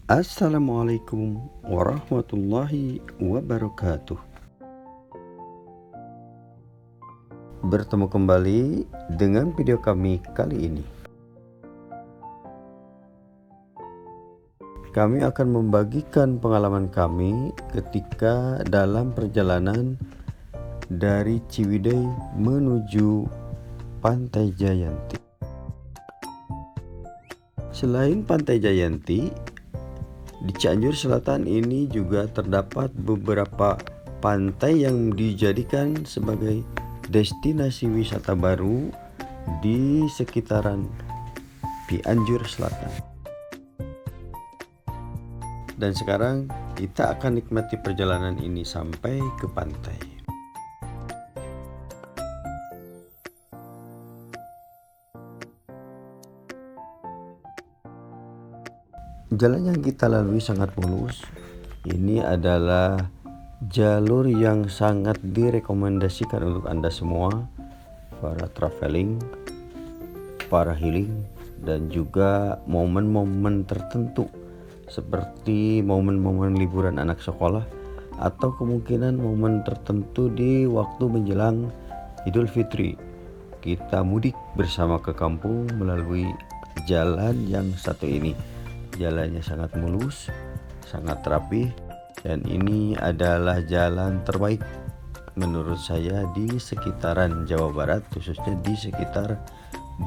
Assalamualaikum warahmatullahi wabarakatuh. Bertemu kembali dengan video kami kali ini. Kami akan membagikan pengalaman kami ketika dalam perjalanan dari Ciwidey menuju Pantai Jayanti. Selain Pantai Jayanti, di Cianjur Selatan ini juga terdapat beberapa pantai yang dijadikan sebagai destinasi wisata baru di sekitaran Cianjur Selatan. Dan sekarang kita akan nikmati perjalanan ini sampai ke pantai. Jalan yang kita lalui sangat mulus. Ini adalah jalur yang sangat direkomendasikan untuk Anda semua, para traveling, para healing, dan juga momen-momen tertentu seperti momen-momen liburan anak sekolah atau kemungkinan momen tertentu di waktu menjelang Idul Fitri. Kita mudik bersama ke kampung melalui jalan yang satu ini. Jalannya sangat mulus, sangat rapi, dan ini adalah jalan terbaik menurut saya di sekitaran Jawa Barat, khususnya di sekitar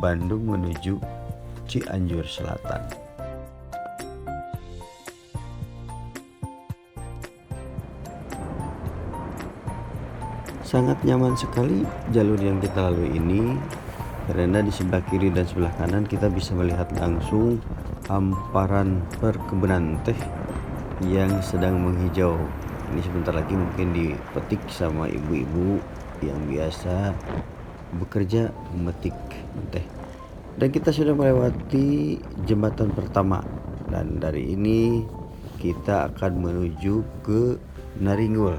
Bandung menuju Cianjur Selatan. Sangat nyaman sekali jalur yang kita lalui ini, karena di sebelah kiri dan sebelah kanan kita bisa melihat langsung hamparan perkebunan teh yang sedang menghijau. Ini sebentar lagi mungkin dipetik sama ibu-ibu yang biasa bekerja memetik teh. Dan kita sudah melewati jembatan pertama, dan dari ini kita akan menuju ke Naringgul.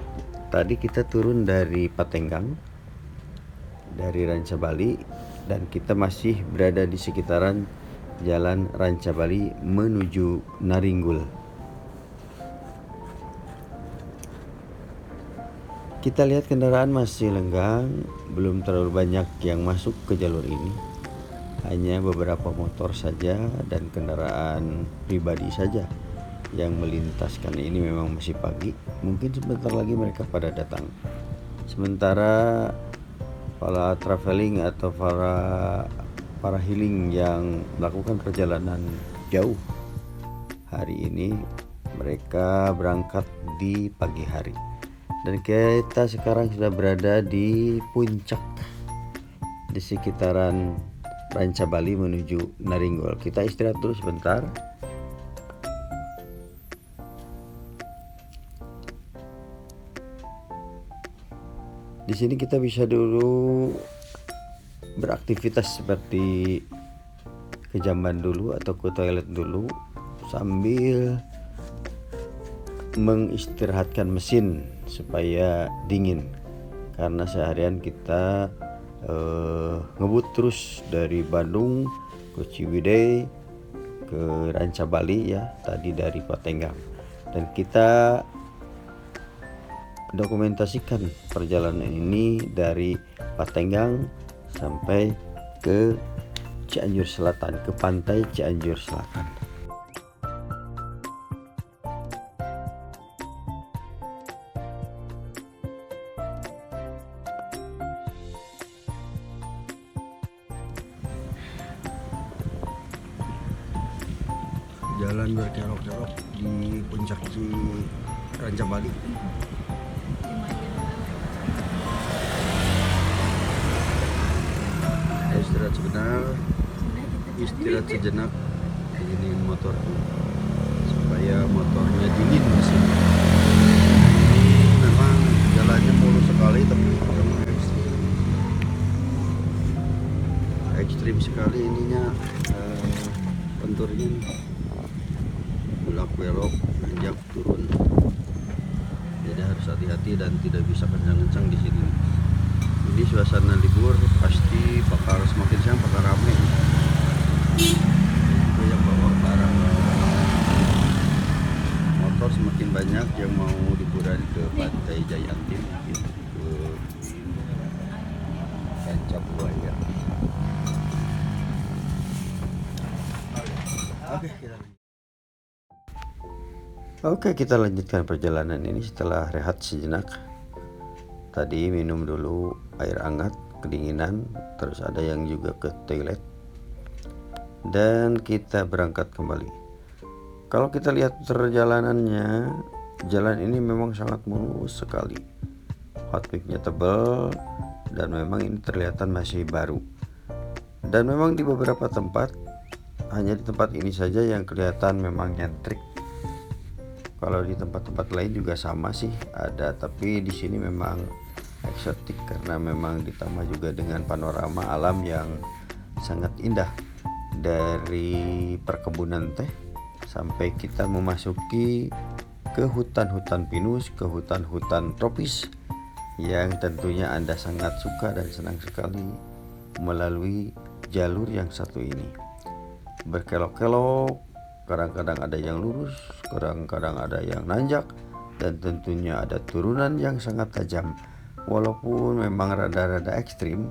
Tadi kita turun dari Patenggang, dari Rancabali, dan kita masih berada di sekitaran Jalan Rancabali menuju Naringgul. Kita lihat kendaraan masih lenggang, belum terlalu banyak yang masuk ke jalur ini. Hanya beberapa motor saja dan kendaraan pribadi saja yang melintas, karena ini memang masih pagi. Mungkin sebentar lagi mereka pada datang. Sementara para traveling atau para healing yang melakukan perjalanan jauh hari ini, mereka berangkat di pagi hari. Dan kita sekarang sudah berada di puncak di sekitaran Rancabali menuju Naringgul. Kita istirahat dulu sebentar. Di sini kita bisa dulu beraktivitas seperti ke jamban dulu atau ke toilet dulu sambil mengistirahatkan mesin supaya dingin, karena seharian kita ngebut terus dari Bandung ke Ciwidey ke Rancabali ya, tadi dari Patenggang, dan kita dokumentasikan perjalanan ini dari Patenggang sampai ke Cianjur Selatan, ke pantai Cianjur Selatan. Jalan berkelok-kelok di puncak Rancabali. Istirahat sebentar, istirahat sejenak, dinginin motor supaya motornya dingin mesin. Ini memang jalannya mulus sekali, tapi memang ekstrim sekali ininya, konturnya belok belok, nanjak turun, jadi harus hati-hati dan tidak bisa kencang-kencang di sini. Ini suasana libur pasti bakal semakin siang bakal ramai. Itu yang bawa barang. semakin banyak yang mau liburan ke Pantai Jayantin, gitu, ke Kancap Buaya. Oke, kita lanjutkan perjalanan ini setelah rehat sejenak. Tadi minum dulu air hangat, kedinginan, terus ada yang juga ke toilet, dan kita berangkat kembali. Kalau kita lihat perjalanannya, jalan ini memang sangat mulus sekali. Hot mix-nya tebal dan memang ini terlihat masih baru. Dan memang di beberapa tempat, hanya di tempat ini saja yang kelihatan memang nyentrik. Kalau di tempat-tempat lain juga sama sih ada, tapi di sini memang eksotik karena memang ditambah juga dengan panorama alam yang sangat indah, dari perkebunan teh sampai kita memasuki ke hutan-hutan pinus, ke hutan-hutan tropis yang tentunya Anda sangat suka dan senang sekali melalui jalur yang satu ini. Berkelok-kelok, kadang-kadang ada yang lurus, kadang-kadang ada yang nanjak, dan tentunya ada turunan yang sangat tajam. Walaupun memang rada-rada ekstrim,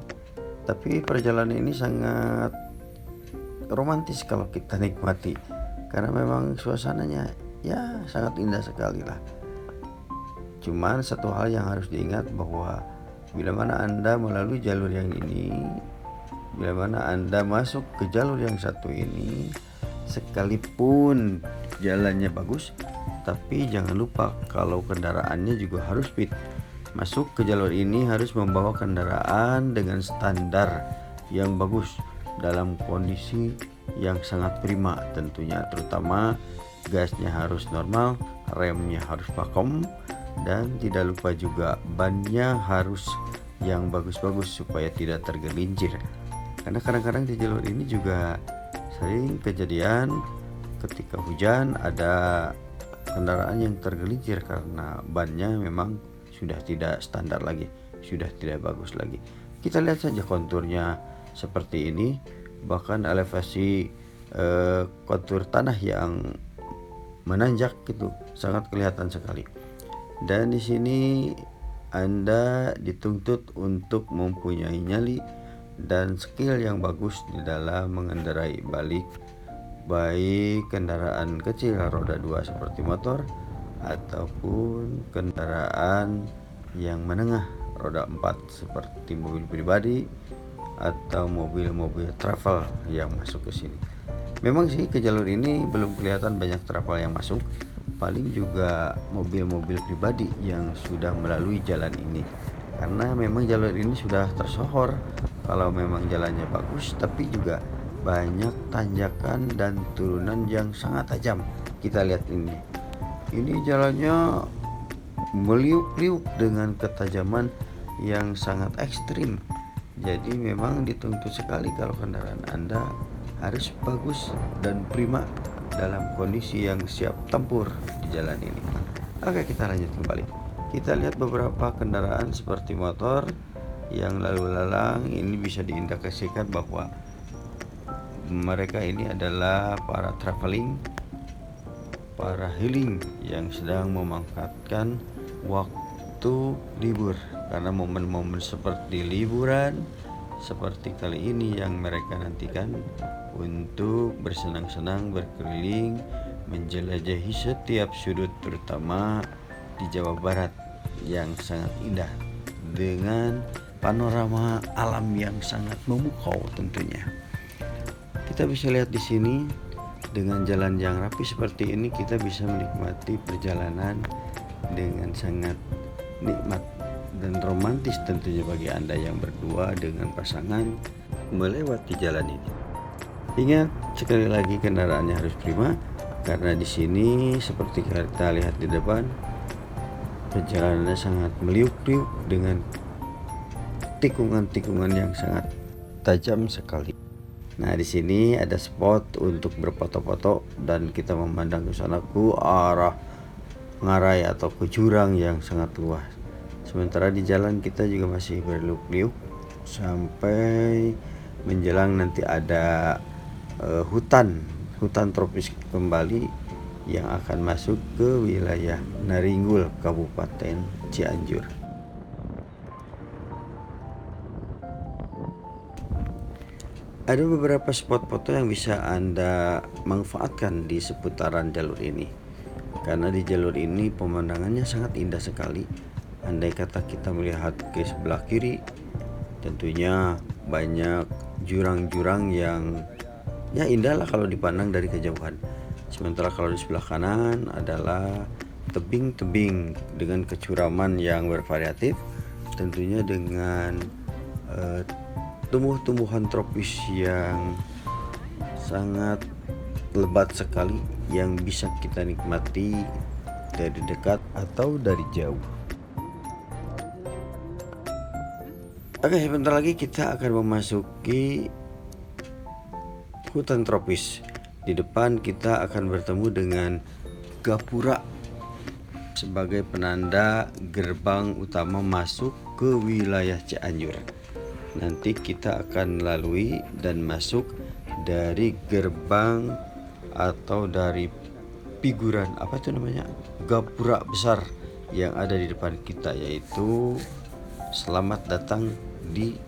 tapi perjalanan ini sangat romantis kalau kita nikmati, karena memang suasananya ya sangat indah sekali lah. Cuman satu hal yang harus diingat, bahwa bila mana Anda melalui jalur yang ini, bila mana Anda masuk ke jalur yang satu ini, sekalipun jalannya bagus, tapi jangan lupa kalau kendaraannya juga harus fit. Masuk ke jalur ini harus membawa kendaraan dengan standar yang bagus, dalam kondisi yang sangat prima tentunya, terutama gasnya harus normal, remnya harus pakem, dan tidak lupa juga bannya harus yang bagus-bagus supaya tidak tergelincir. Karena kadang-kadang di jalur ini juga sering kejadian ketika hujan ada kendaraan yang tergelincir karena bannya memang sudah tidak standar lagi, sudah tidak bagus lagi. Kita lihat saja konturnya seperti ini, bahkan elevasi kontur tanah yang menanjak itu sangat kelihatan sekali. Dan di sini Anda dituntut untuk mempunyai nyali dan skill yang bagus di dalam mengendarai balik, baik kendaraan kecil roda 2 seperti motor ataupun kendaraan yang menengah roda 4 seperti mobil pribadi atau mobil-mobil travel yang masuk ke sini. Memang sih ke jalur ini belum kelihatan banyak travel yang masuk, paling juga mobil-mobil pribadi yang sudah melalui jalan ini, karena memang jalur ini sudah tersohor kalau memang jalannya bagus, tapi juga banyak tanjakan dan turunan yang sangat tajam. Kita lihat ini jalannya meliuk-liuk dengan ketajaman yang sangat ekstrim. Jadi memang dituntut sekali kalau kendaraan Anda harus bagus dan prima dalam kondisi yang siap tempur di jalan ini. Oke, kita lanjut kembali. Kita lihat beberapa kendaraan seperti motor yang lalu lalang. Ini bisa diindikasikan bahwa mereka ini adalah para traveling, para healing yang sedang memanfaatkan waktu libur, karena momen-momen seperti liburan seperti kali ini yang mereka nantikan untuk bersenang-senang, berkeliling, menjelajahi setiap sudut, terutama di Jawa Barat yang sangat indah dengan panorama alam yang sangat memukau tentunya. Kita bisa lihat di sini dengan jalan yang rapi seperti ini, kita bisa menikmati perjalanan dengan sangat nikmat dan romantis tentunya bagi Anda yang berdua dengan pasangan melewati jalan ini. Ingat sekali lagi, kendaraannya harus prima, karena di sini seperti kita lihat di depan, perjalanannya sangat meliuk-liuk dengan tikungan-tikungan yang sangat tajam sekali. Nah, di sini ada spot untuk berfoto-foto dan kita memandang ke sana ke arah ngarai atau ke jurang yang sangat luas. Sementara di jalan kita juga masih berliuk-liuk sampai menjelang nanti ada hutan tropis kembali yang akan masuk ke wilayah Naringgul, Kabupaten Cianjur. Ada beberapa spot foto yang bisa Anda manfaatkan di seputaran jalur ini. Karena di jalur ini pemandangannya sangat indah sekali. Andai kata kita melihat ke sebelah kiri, tentunya banyak jurang-jurang yang ya indah lah kalau dipandang dari kejauhan. Sementara kalau di sebelah kanan adalah tebing-tebing dengan kecuraman yang bervariatif, tentunya dengan tumbuh-tumbuhan tropis yang sangat lebat sekali yang bisa kita nikmati dari dekat atau dari jauh. Oke, sebentar lagi kita akan memasuki hutan tropis. Di depan kita akan bertemu dengan gapura sebagai penanda gerbang utama masuk ke wilayah Cianjur. Nanti kita akan melalui dan masuk dari gerbang atau dari figuran gapura besar yang ada di depan kita, yaitu selamat datang di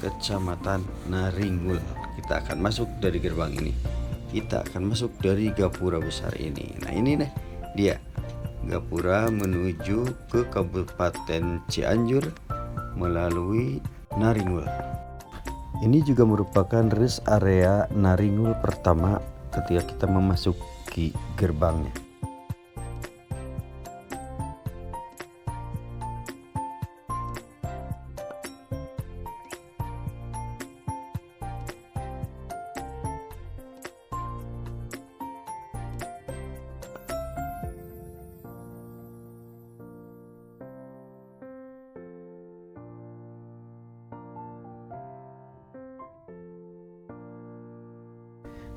Kecamatan Naringgul. Kita akan masuk dari gerbang ini, kita akan masuk dari gapura besar ini. Nah ini nih dia gapura menuju ke Kabupaten Cianjur melalui Naringgul. Ini juga merupakan rest area Naringgul pertama ketika kita memasuki gerbangnya.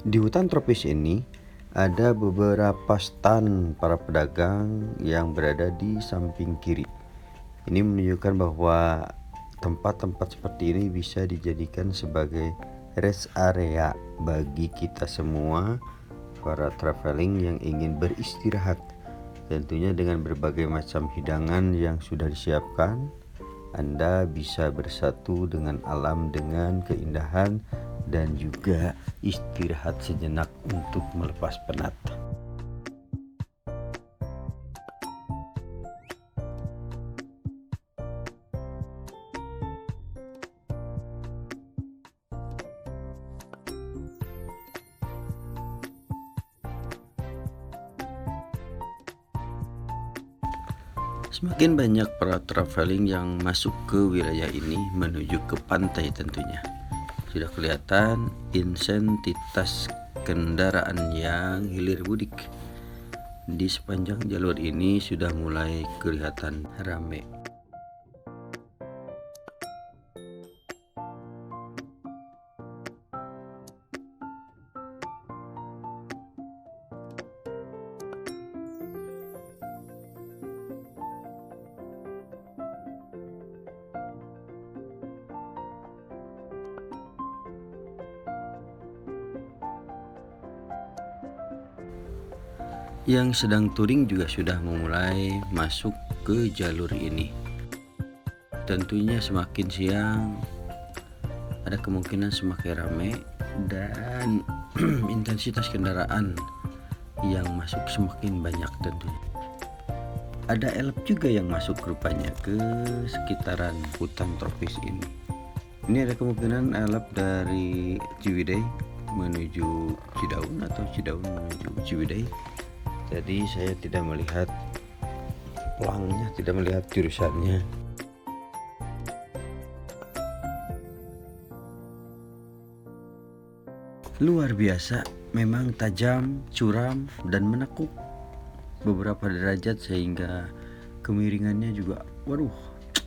Di hutan tropis ini ada beberapa stand para pedagang yang berada di samping kiri. Ini menunjukkan bahwa tempat-tempat seperti ini bisa dijadikan sebagai rest area bagi kita semua para traveling yang ingin beristirahat. Tentunya dengan berbagai macam hidangan yang sudah disiapkan, Anda bisa bersatu dengan alam dengan keindahan dan juga istirahat sejenak untuk melepas penat. Semakin banyak para traveling yang masuk ke wilayah ini menuju ke pantai tentunya. Sudah kelihatan intensitas kendaraan yang hilir mudik. Di sepanjang jalur ini sudah mulai kelihatan ramai. Yang sedang touring juga sudah memulai masuk ke jalur ini. Tentunya semakin siang ada kemungkinan semakin ramai dan intensitas kendaraan yang masuk semakin banyak tentunya. Ada elep juga yang masuk rupanya ke sekitaran hutan tropis ini. Ini ada kemungkinan elep dari Ciwidey menuju Cidaun atau Cidaun menuju Ciwidey. Jadi saya tidak melihat pelangnya, tidak melihat jurusannya. Luar biasa, memang tajam, curam, dan menekuk beberapa derajat sehingga kemiringannya juga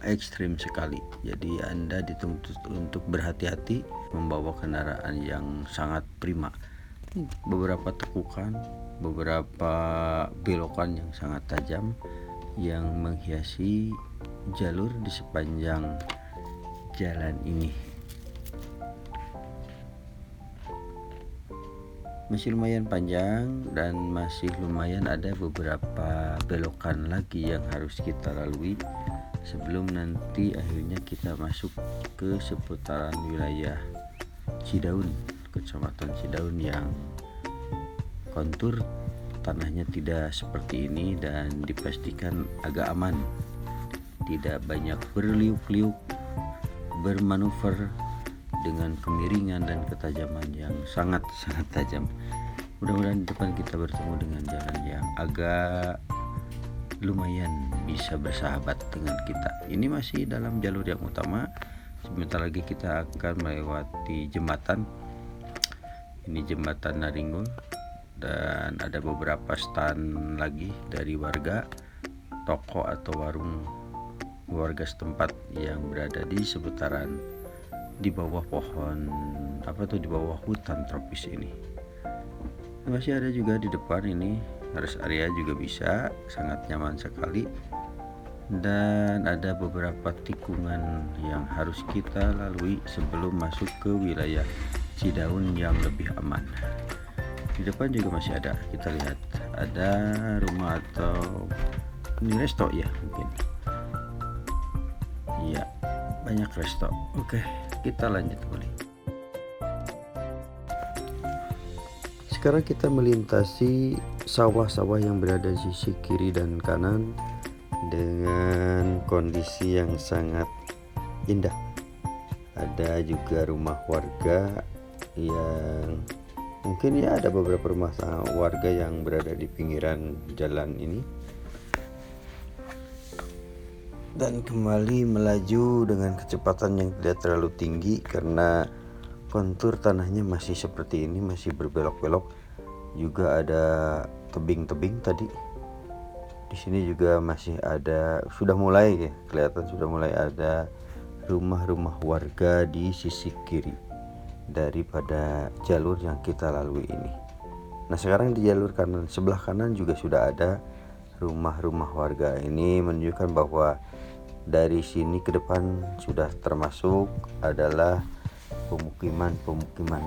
ekstrim sekali. Jadi Anda dituntut untuk berhati-hati membawa kendaraan yang sangat prima. Beberapa tekukan, beberapa belokan yang sangat tajam yang menghiasi jalur di sepanjang jalan ini. Masih lumayan panjang dan masih lumayan ada beberapa belokan lagi yang harus kita lalui sebelum nanti akhirnya kita masuk ke seputaran wilayah Cidaun, Kecamatan Cidaun, yang kontur tanahnya tidak seperti ini dan dipastikan agak aman, tidak banyak berliuk-liuk, bermanuver dengan kemiringan dan ketajaman yang sangat-sangat tajam. Mudah-mudahan di depan kita bertemu dengan jalan yang agak lumayan bisa bersahabat dengan kita. Ini masih dalam jalur yang utama. Sebentar lagi kita akan melewati jembatan. Ini jembatan Naringgul dan ada beberapa stand lagi dari warga, toko atau warung warga setempat yang berada di seputaran di bawah pohon di bawah hutan tropis ini. Masih ada juga di depan ini rest area juga bisa, sangat nyaman sekali, dan ada beberapa tikungan yang harus kita lalui sebelum masuk ke wilayah Cidaun yang lebih aman. Di depan juga masih ada, kita lihat ada rumah atau ini resto ya mungkin. Iya, banyak resto. Oke, kita lanjut kembali. Sekarang kita melintasi sawah-sawah yang berada di sisi kiri dan kanan dengan kondisi yang sangat indah. Ada juga rumah warga yang mungkin ya ada beberapa rumah warga yang berada di pinggiran jalan ini. Dan kembali melaju dengan kecepatan yang tidak terlalu tinggi karena kontur tanahnya masih seperti ini, masih berbelok-belok. Juga ada tebing-tebing tadi. Di sini juga masih ada, sudah mulai ya, kelihatan sudah mulai ada rumah-rumah warga di sisi kiri daripada jalur yang kita lalui ini. Nah, sekarang di jalur kanan, sebelah kanan juga sudah ada rumah-rumah warga. Ini menunjukkan bahwa dari sini ke depan sudah termasuk adalah pemukiman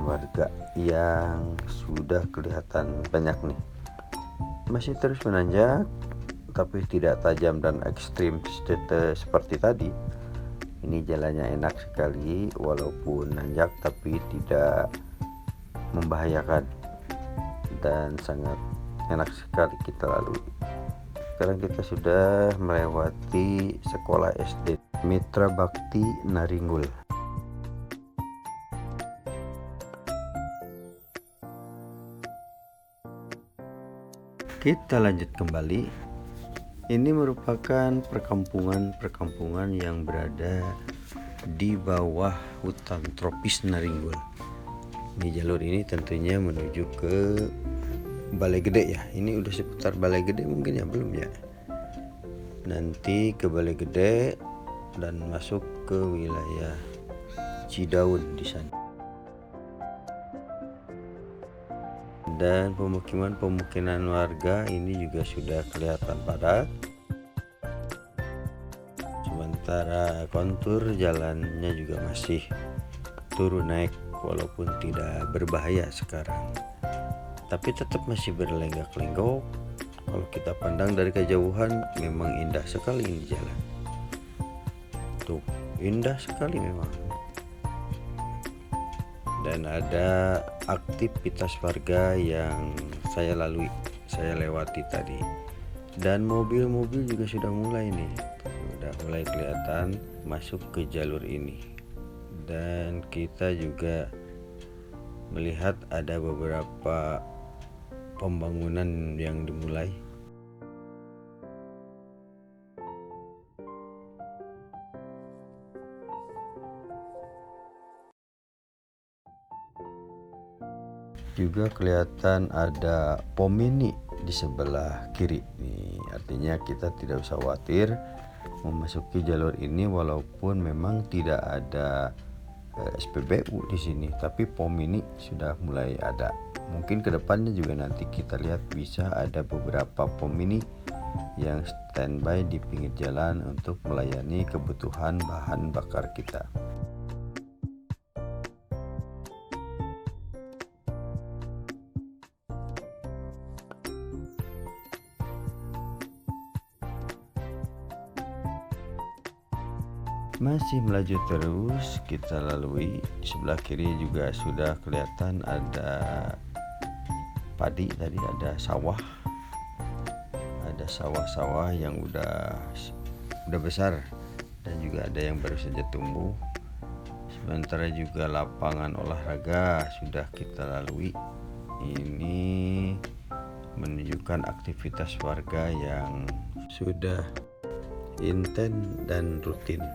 warga yang sudah kelihatan banyak nih. Masih terus menanjak tapi tidak tajam dan ekstrim seperti tadi. Ini jalannya enak sekali, walaupun nanjak tapi tidak membahayakan dan sangat enak sekali kita lalui. Sekarang kita sudah melewati sekolah SD Mitra Bakti Naringgul. Kita lanjut kembali. Ini merupakan perkampungan yang berada di bawah hutan tropis Naringgul. Di jalur ini tentunya menuju ke Balai Gede ya. Ini udah seputar Balai Gede mungkin ya, belum ya. Nanti ke Balai Gede dan masuk ke wilayah Cidaun di sana. Dan pemukiman warga ini juga sudah kelihatan padat. Sementara kontur jalannya juga masih turun naik, walaupun tidak berbahaya sekarang, tapi tetap masih berlenggak-lenggok. Kalau kita pandang dari kejauhan memang indah sekali ini jalan. Tuh, indah sekali memang. Dan ada aktivitas warga yang saya lewati tadi. Dan mobil-mobil juga sudah mulai nih. Sudah mulai kelihatan masuk ke jalur ini. Dan kita juga melihat ada beberapa pembangunan yang dimulai. Juga kelihatan ada pom mini di sebelah kiri nih. Artinya kita tidak usah khawatir memasuki jalur ini, walaupun memang tidak ada SPBU di sini, tapi pom mini sudah mulai ada. Mungkin kedepannya juga nanti kita lihat bisa ada beberapa pom mini yang standby di pinggir jalan untuk melayani kebutuhan bahan bakar kita. Masih melaju terus kita lalui. Sebelah kiri juga sudah kelihatan ada padi, tadi ada sawah. Ada sawah-sawah yang udah besar dan juga ada yang baru saja tumbuh. Sementara juga lapangan olahraga sudah kita lalui. Ini menunjukkan aktivitas warga yang sudah intens dan rutin.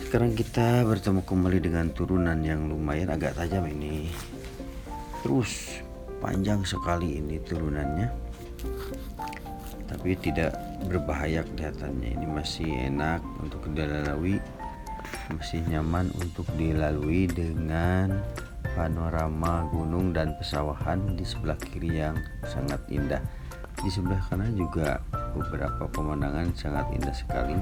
Sekarang kita bertemu kembali dengan turunan yang lumayan agak tajam ini. Terus panjang sekali ini turunannya, tapi tidak berbahaya kelihatannya. Ini masih enak untuk dilalui, masih nyaman untuk dilalui dengan panorama gunung dan pesawahan di sebelah kiri yang sangat indah. Di sebelah kanan juga beberapa pemandangan sangat indah sekali.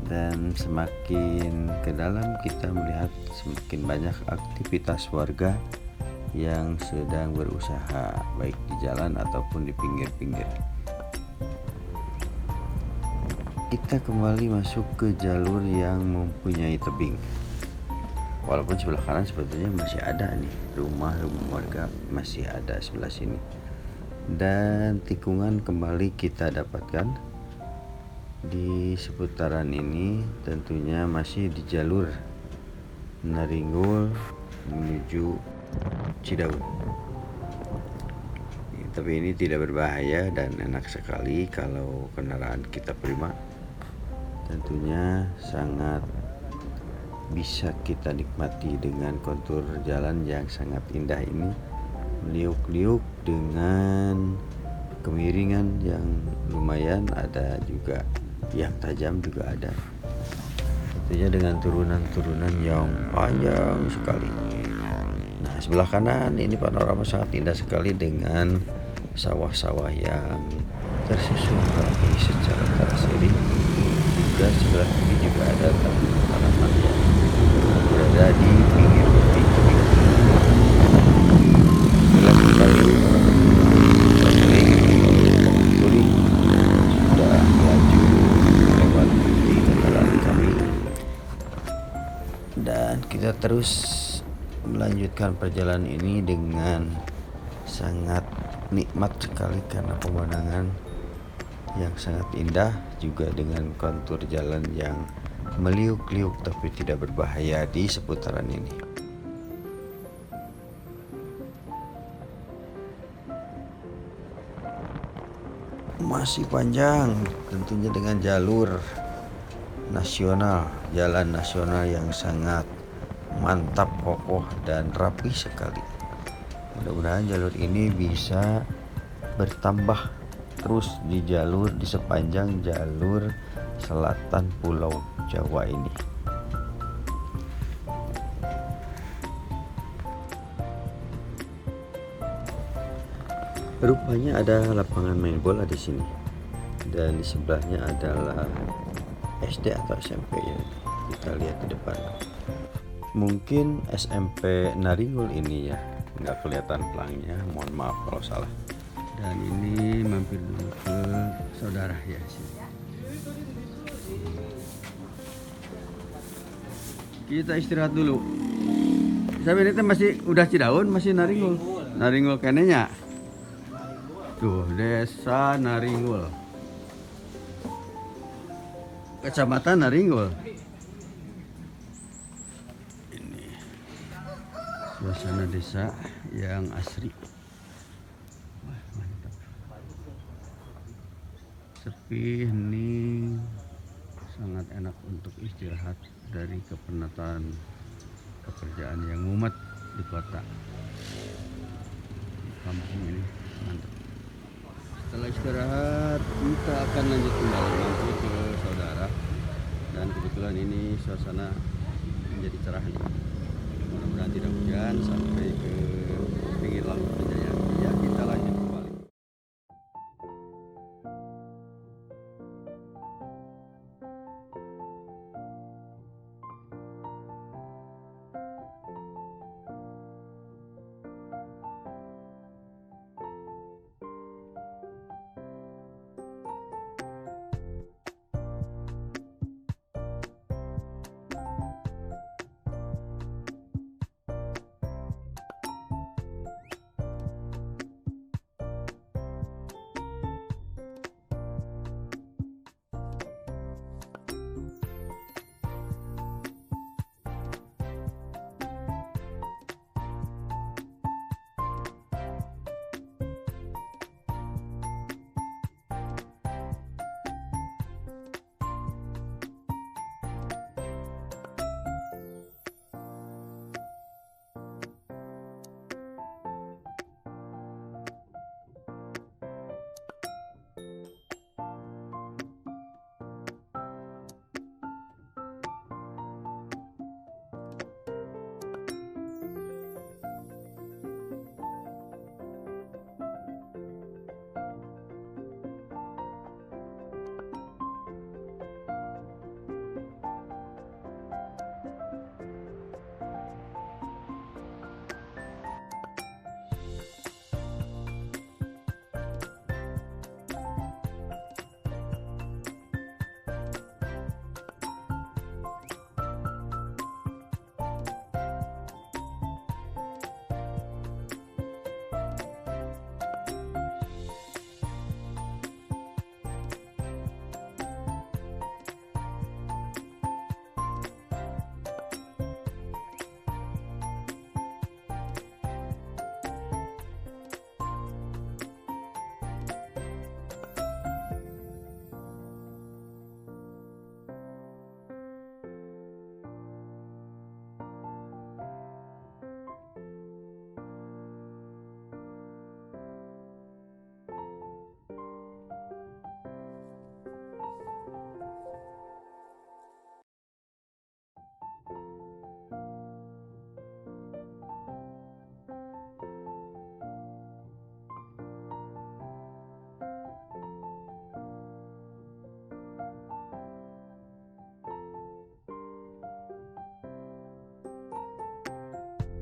Dan semakin ke dalam kita melihat semakin banyak aktivitas warga yang sedang berusaha, baik di jalan ataupun di pinggir-pinggir. Kita kembali masuk ke jalur yang mempunyai tebing. Walaupun sebelah kanan sebetulnya masih ada nih rumah-rumah warga, masih ada sebelah sini. Dan tikungan kembali kita dapatkan di seputaran ini, tentunya masih di jalur Naringgul menuju Cidaun. Tapi ini tidak berbahaya dan enak sekali kalau kendaraan kita prima. Tentunya sangat bisa kita nikmati dengan kontur jalan yang sangat indah ini, meliuk-liuk dengan kemiringan yang lumayan, ada juga yang tajam juga ada. Tentunya dengan turunan-turunan yang panjang sekali. Nah, sebelah kanan ini panorama sangat indah sekali dengan sawah-sawah yang tersusun rapi secara teraseri. Juga sebelah kiri juga ada tanaman yang berada di pinggir tebing. Jelas sekali kuning sudah melaju melewati kendaraan kami, dan kita terus melanjutkan perjalanan ini dengan sangat nikmat sekali karena pemandangan yang sangat indah, juga dengan kontur jalan yang meliuk-liuk tapi tidak berbahaya di seputaran ini. Masih panjang tentunya dengan jalur nasional, jalan nasional yang sangat mantap, kokoh dan rapi sekali. Mudah-mudahan jalur ini bisa bertambah terus di sepanjang jalur selatan Pulau Jawa ini. Rupanya ada lapangan main bola di sini, dan di sebelahnya adalah SD atau SMP ya. Kita lihat di depan. Mungkin SMP Naringgul ini ya, nggak kelihatan pelangnya, mohon maaf kalau salah. Dan ini mampir dulu ke saudara ya sini. Kita istirahat dulu. Saya ini masih udah Cidaun, masih Naringgul. Naringgul kenenya. Tuh, Desa Naringgul. Kecamatan Naringgul. Ini suasana desa yang asri. Wah, mantap. Sepi, hening, sangat enak untuk istirahat dari kepenatan pekerjaan yang mumet di kota. Kampung ini mantap. Setelah istirahat kita akan lanjut kembali nanti ke saudara, dan kebetulan ini suasana menjadi cerah nih. Mudah-mudahan tidak hujan sampai ke pinggir laut saja ya. Kita lanjut kembali.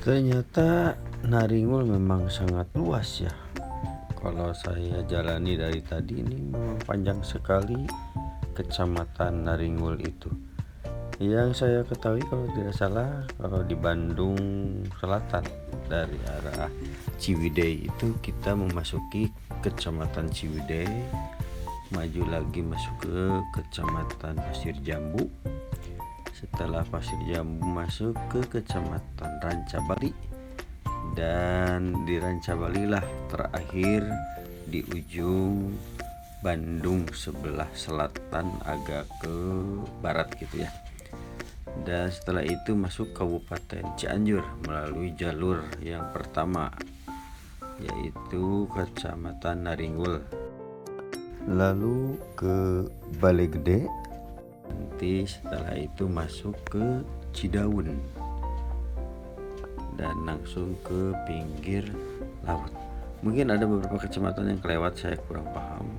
Ternyata Naringul memang sangat luas ya. Kalau saya jalani dari tadi ini memang panjang sekali kecamatan Naringul itu. Yang saya ketahui kalau tidak salah, kalau di Bandung Selatan dari arah Ciwidey itu kita memasuki kecamatan Ciwidey, maju lagi masuk ke kecamatan Pasir Jambu. Setelah Pasir Jambu masuk ke kecamatan Rancabali, dan di Rancabali lah terakhir di ujung Bandung sebelah selatan agak ke barat gitu ya. Dan setelah itu masuk Kabupaten Cianjur melalui jalur yang pertama, yaitu Kecamatan Naringul. Lalu ke Balai Gede, nanti setelah itu masuk ke Cidaun dan langsung ke pinggir laut. Mungkin ada beberapa kecamatan yang kelewat, saya kurang paham.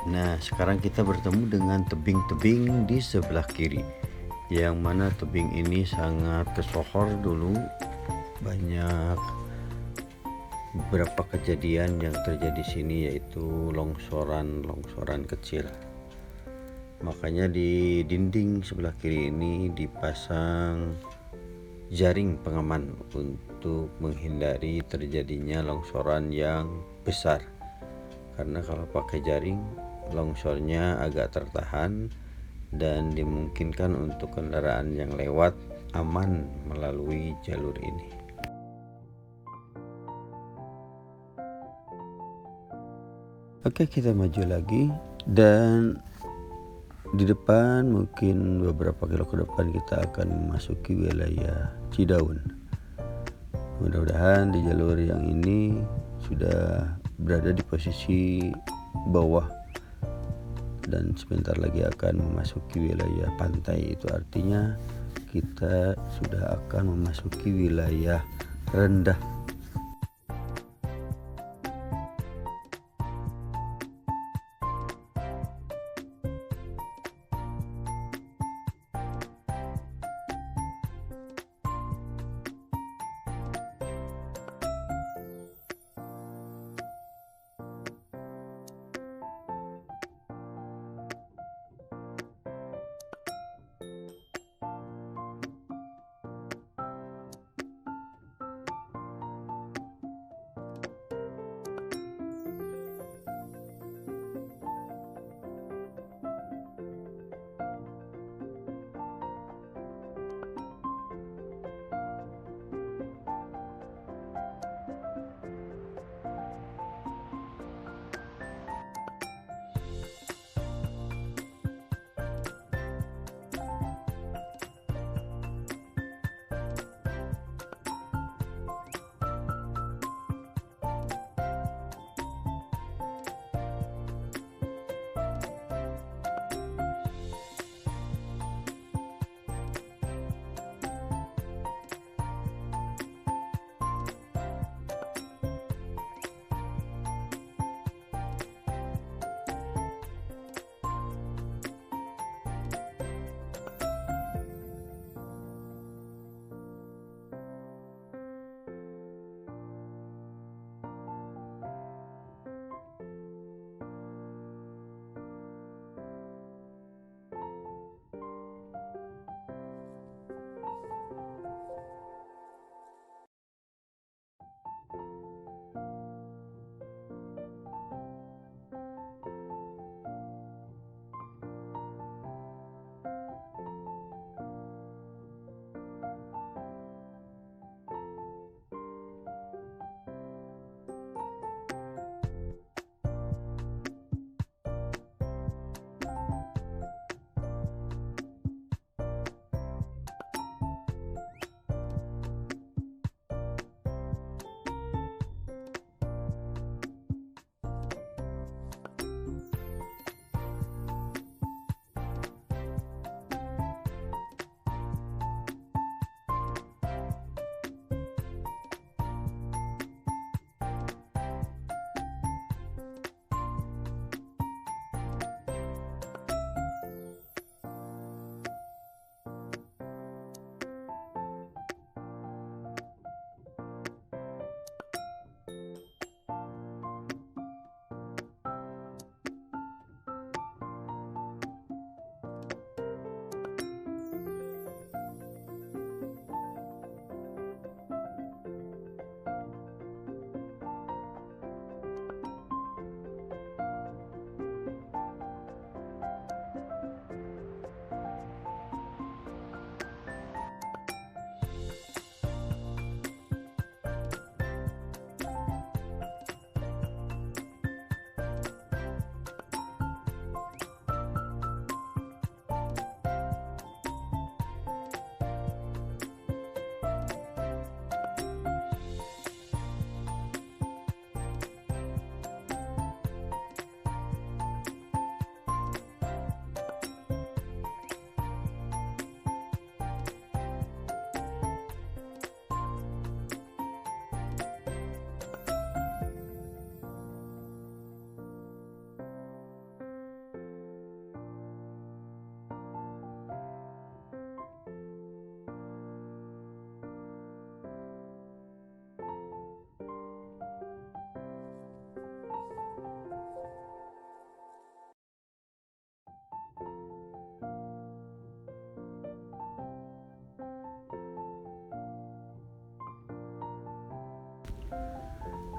Nah, sekarang kita bertemu dengan tebing-tebing di sebelah kiri, yang mana tebing ini sangat kesohor dulu. Banyak beberapa kejadian yang terjadi sini, yaitu longsoran kecil. Makanya di dinding sebelah kiri ini dipasang jaring pengaman untuk menghindari terjadinya longsoran yang besar. Karena kalau pakai jaring, longsornya agak tertahan dan dimungkinkan untuk kendaraan yang lewat aman melalui jalur ini. Oke, kita maju lagi, dan di depan mungkin beberapa kilo ke depan kita akan memasuki wilayah Cidaun. Mudah-mudahan di jalur yang ini sudah berada di posisi bawah dan sebentar lagi akan memasuki wilayah pantai. Itu artinya kita sudah akan memasuki wilayah rendah.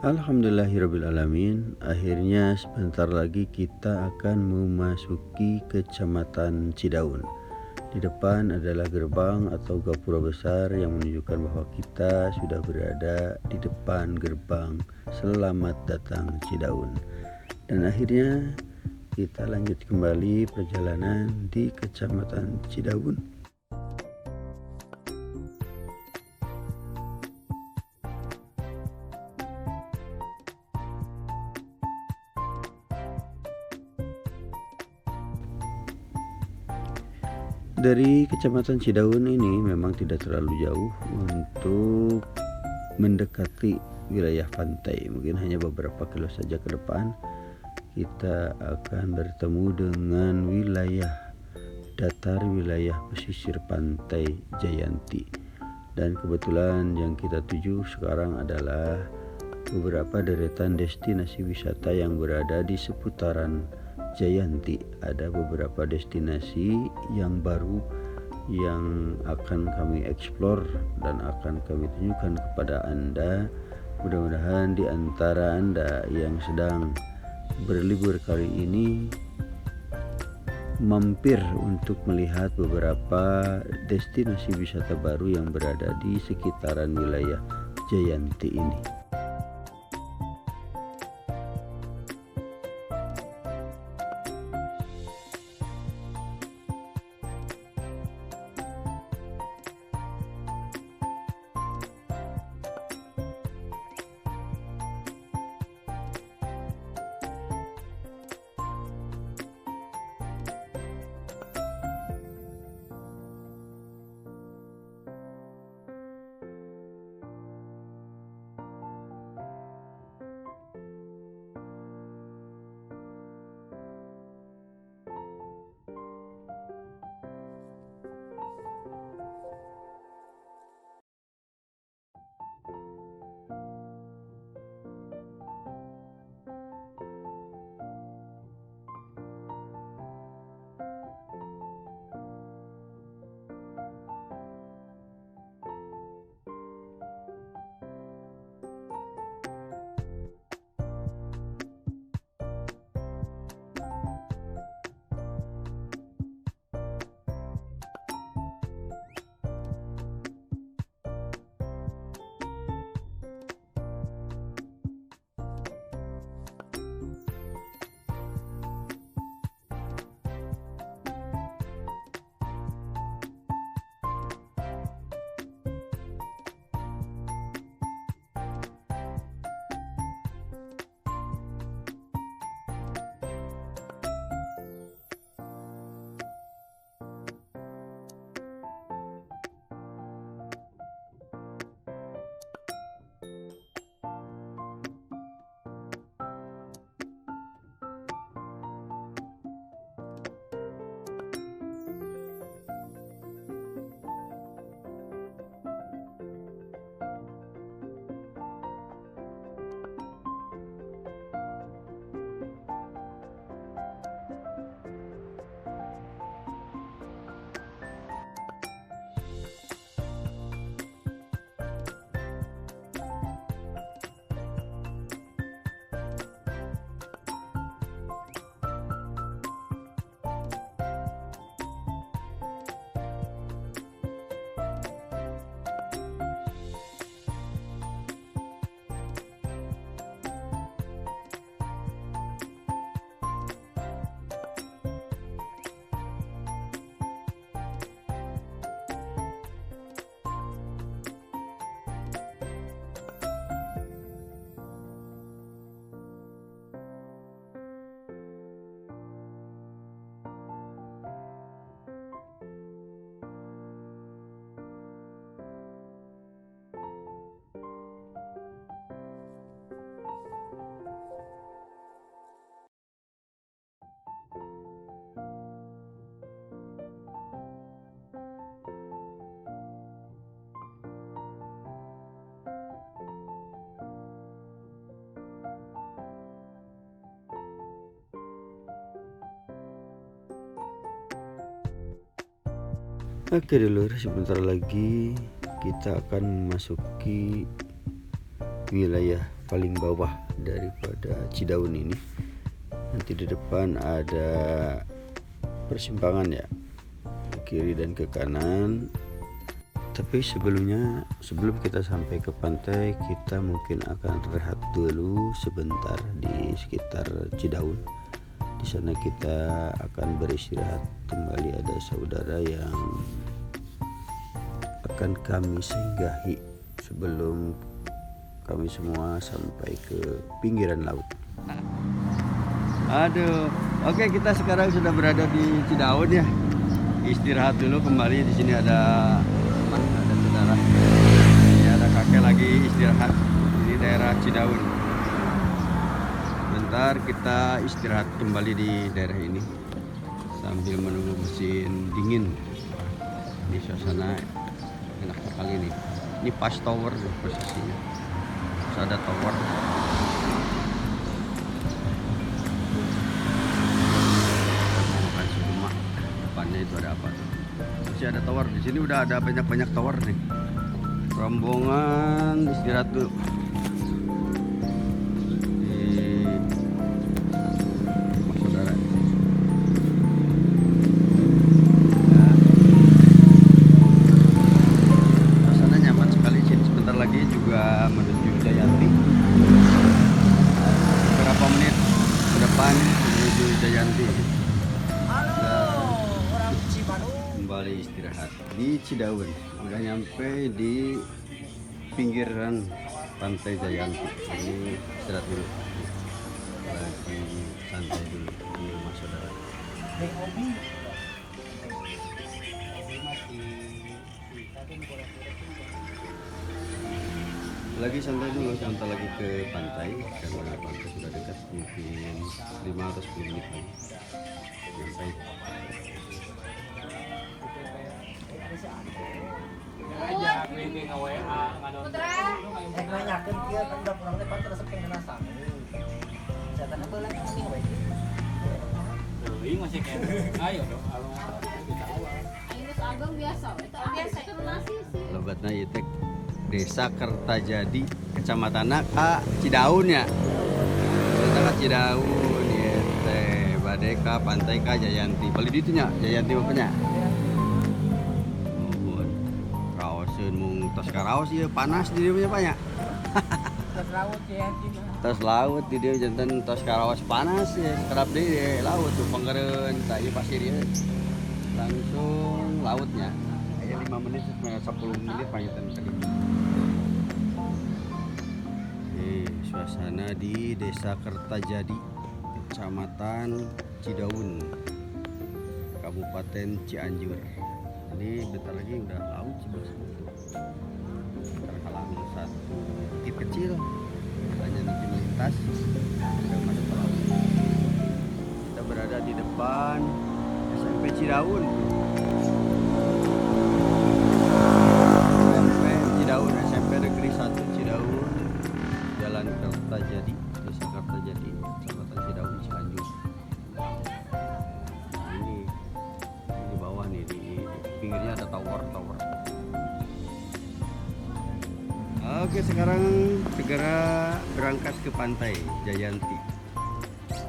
Alhamdulillahirrabbilalamin. Akhirnya sebentar lagi kita akan memasuki Kecamatan Cidaun. Di depan adalah gerbang atau gapura besar yang menunjukkan bahwa kita sudah berada di depan gerbang Selamat Datang Cidaun. Dan akhirnya kita lanjut kembali perjalanan di Kecamatan Cidaun. Dari Kecamatan Cidaun ini memang tidak terlalu jauh untuk mendekati wilayah pantai. Mungkin hanya beberapa kilo saja ke depan kita akan bertemu dengan wilayah datar, wilayah pesisir pantai Jayanti. Dan kebetulan yang kita tuju sekarang adalah beberapa deretan destinasi wisata yang berada di seputaran Jayanti. Ada beberapa destinasi yang baru yang akan kami eksplor dan akan kami tunjukkan kepada Anda. Mudah-mudahan di antara Anda yang sedang berlibur kali ini mampir untuk melihat beberapa destinasi wisata baru yang berada di sekitaran wilayah Jayanti ini. Oke dulur, sebentar lagi kita akan memasuki wilayah paling bawah daripada Cidaun ini. Nanti di depan ada persimpangan ya, ke kiri dan ke kanan. Tapi sebelum kita sampai ke pantai, kita mungkin akan rehat dulu sebentar di sekitar Cidaun. Di sana kita akan beristirahat kembali. Ada saudara yang akan kami singgahi sebelum kami semua sampai ke pinggiran laut. Oke, kita sekarang sudah berada di Cidaun ya. Istirahat dulu kembali. Di sini ada teman, ada saudara. Ini ada kakek lagi istirahat. Ini daerah Cidaun. Bentar kita istirahat kembali di daerah ini sambil menunggu mesin dingin. Ini suasana enak sekali nih. Ini pas tower posisinya. Terus ada tower. Depannya itu ada apa tuh? Masih ada tower. Di sini udah ada banyak tower nih. Rombongan istirahat dulu. Menuju Jayanti, beberapa menit ke depan menuju Jayanti. Kembali istirahat di Cidaun. Udah nyampe di pinggiran pantai Jayanti. Ini istirahat dulu, lagi santai dulu di rumah saudara. Lagi santai dulu, sebentar lagi ke pantai karena pantai sudah dekat, mungkin 5 atau 10 menit lagi sampai. Logatna ieu teh Desa Kertajadi, Kecamatan Cidaun ya. Kecamatan Cidaun ya teh bade ka pantai ka Jayanti. Bali ditu nya Jayanti bapaknya. Nuhun. Raoseun mung tos karaos ieu panas di dieu nya Pak nya. Tos laut Jayanti mah. Tos laut di dieu janten tos karaos panas ya. Kerap deui laut tuh pangeureun tah ieu pasir ieu. Langsung lautnya. Aya 5 menit sampai 10 menit panjatan tadi. Suasana di Desa Kertajadi, Kecamatan Cidaun, Kabupaten Cianjur. Ini bentar lagi udah laut sih bos. Terhalang satu tip kecil, hanya di lintas udah masuk ke laut. Kita berada di depan SMP Cidaun. SMP Negeri 1 Cidaun, Jalan Kertajadi, Desa Kertajadi, Kecamatan Cidaun, Cianjur. Ini di bawah nih, di pinggirnya ada tower. Oke, sekarang segera berangkat ke pantai Jayanti,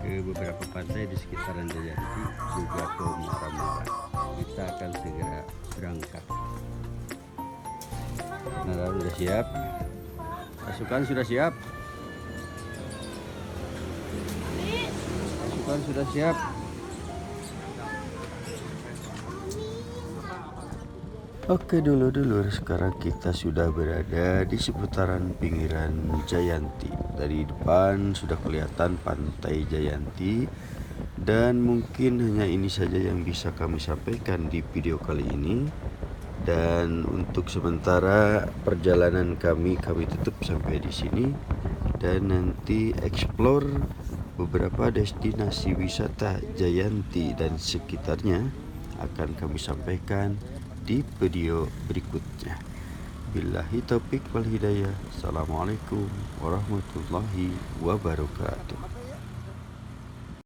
ke beberapa pantai di sekitaran Jayanti, juga ke Muara. Kita akan segera berangkat. Nah, sudah siap. Pasukan sudah siap. Pasukan sudah siap. Oke dulur-dulur, sekarang kita sudah berada di seputaran pinggiran Jayanti. Dari depan sudah kelihatan pantai Jayanti. Dan mungkin hanya ini saja yang bisa kami sampaikan di video kali ini. Dan untuk sementara perjalanan kami tutup sampai di sini, dan nanti explore beberapa destinasi wisata Jayanti dan sekitarnya akan kami sampaikan di video berikutnya. Billahi taufik wal hidayah. Assalamualaikum warahmatullahi wabarakatuh.